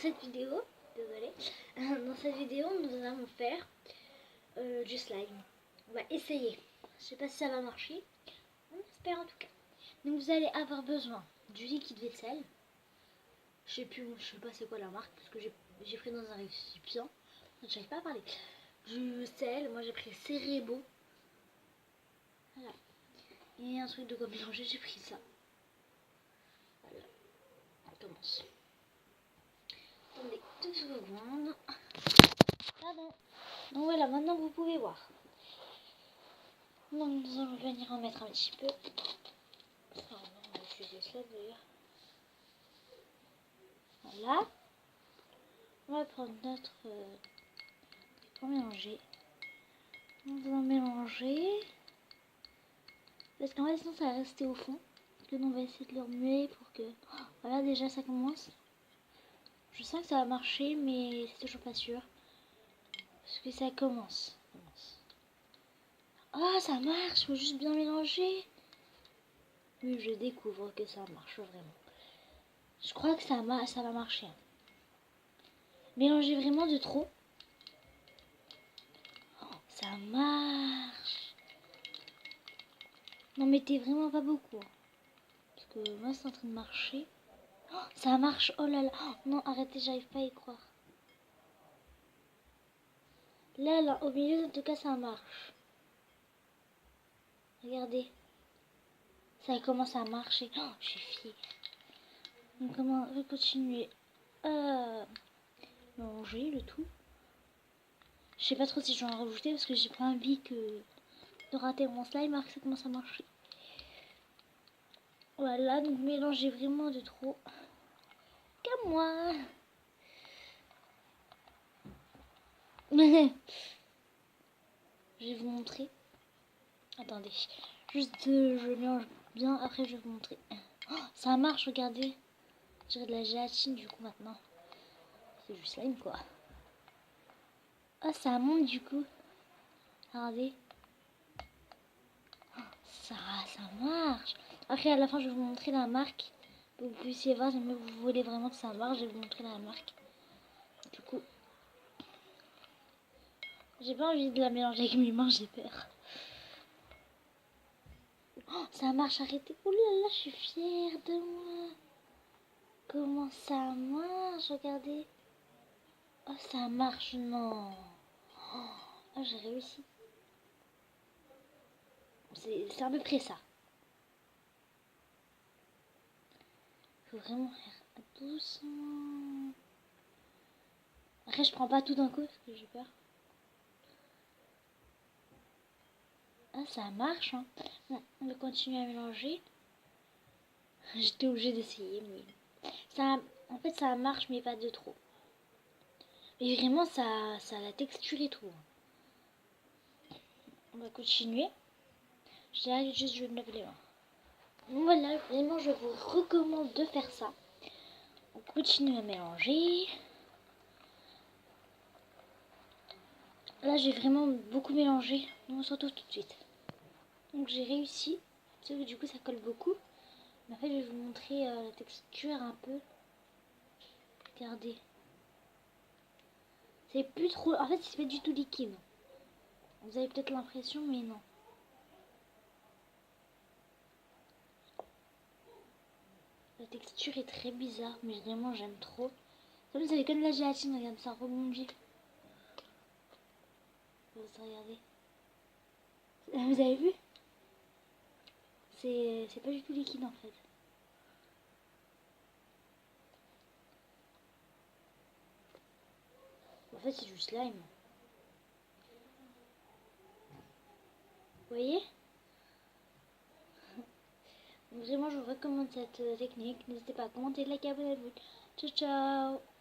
cette vidéo, désolée, dans cette vidéo, nous allons faire du slime. On va essayer. Je sais pas si ça va marcher. On espère en tout cas. Donc vous allez avoir besoin du liquide vaisselle. Je sais pas c'est quoi la marque parce que j'ai pris dans un récipient. J'arrive pas à parler. Du sel, moi j'ai pris Cerebo. Voilà. Et un truc de quoi mélanger, j'ai pris ça. Voilà. On commence. Attendez 2 secondes. Pardon. Donc voilà, maintenant vous pouvez voir. Donc nous allons venir en mettre un petit peu. Oh non, on va utiliser ça d'ailleurs. Voilà. On va prendre notre... pour mélanger. On va mélanger. Parce qu'en fait sinon ça va rester au fond. Donc on va essayer de le remuer pour que... Oh, voilà, déjà ça commence. Je sens que ça va marcher mais c'est toujours pas sûr. Parce que ça commence. Ah, ça marche, faut juste bien mélanger. Oui, je découvre que ça marche vraiment. Je crois que ça va marcher. Mélangez vraiment de trop. Oh, ça marche. N'en mettez vraiment pas beaucoup. Parce que moi, c'est en train de marcher. Oh, ça marche. Oh là là. Oh, non, arrêtez, j'arrive pas à y croire. Là, au milieu, en tout cas, ça marche. Regardez. Ça commence à marcher. Oh, je suis fière. Donc, comment on va continuer à mélanger le tout. Je sais pas trop si je vais en rajouter parce que j'ai pas envie de rater mon slime alors que ça commence à marcher. Voilà, donc mélangez vraiment de trop. Comme moi. Je vais vous montrer. Attendez. Juste je mélange bien, après je vais vous montrer. Oh, ça marche, regardez. J'ai de la gélatine du coup maintenant. C'est du slime quoi. Oh, ça monte du coup. Regardez. Oh, ça marche. Après à la fin je vais vous montrer la marque. Vous puissiez voir si vous voulez vraiment que ça marche. Je vais vous montrer la marque. Du coup. J'ai pas envie de la mélanger avec mes mains, j'ai peur. Oh, ça marche, arrêtez. Oh là là, je suis fière de moi. Comment ça marche, regardez. Oh, ça marche, non. Oh, j'ai réussi. C'est à peu près ça. Faut vraiment faire doucement. Après, je prends pas tout d'un coup parce que j'ai peur. Ah, ça marche, hein. Bon, on va continuer à mélanger. J'étais obligée d'essayer, mais... Ça, en fait, ça marche, mais pas de trop. Et vraiment, ça a la texture et tout. On va continuer. Je dirais juste, je vais me laver les mains. Donc voilà, vraiment, je vous recommande de faire ça. On continue à mélanger. Là, j'ai vraiment beaucoup mélangé. On se retrouve tout de suite. Donc j'ai réussi. Sauf que du coup, ça colle beaucoup. Mais en fait, je vais vous montrer la texture un peu. Regardez. C'est plus trop... En fait, c'est pas du tout liquide. Vous avez peut-être l'impression, mais non. La texture est très bizarre, mais vraiment, j'aime trop. Comme vous avez comme de la gélatine, regarde, ça rebondit. Regardez. Vous avez vu? C'est pas du tout liquide, en fait. En fait, c'est du slime. Vous voyez? Donc vraiment, je vous recommande cette technique. N'hésitez pas à commenter, liker, abonnez-vous. Ciao, ciao!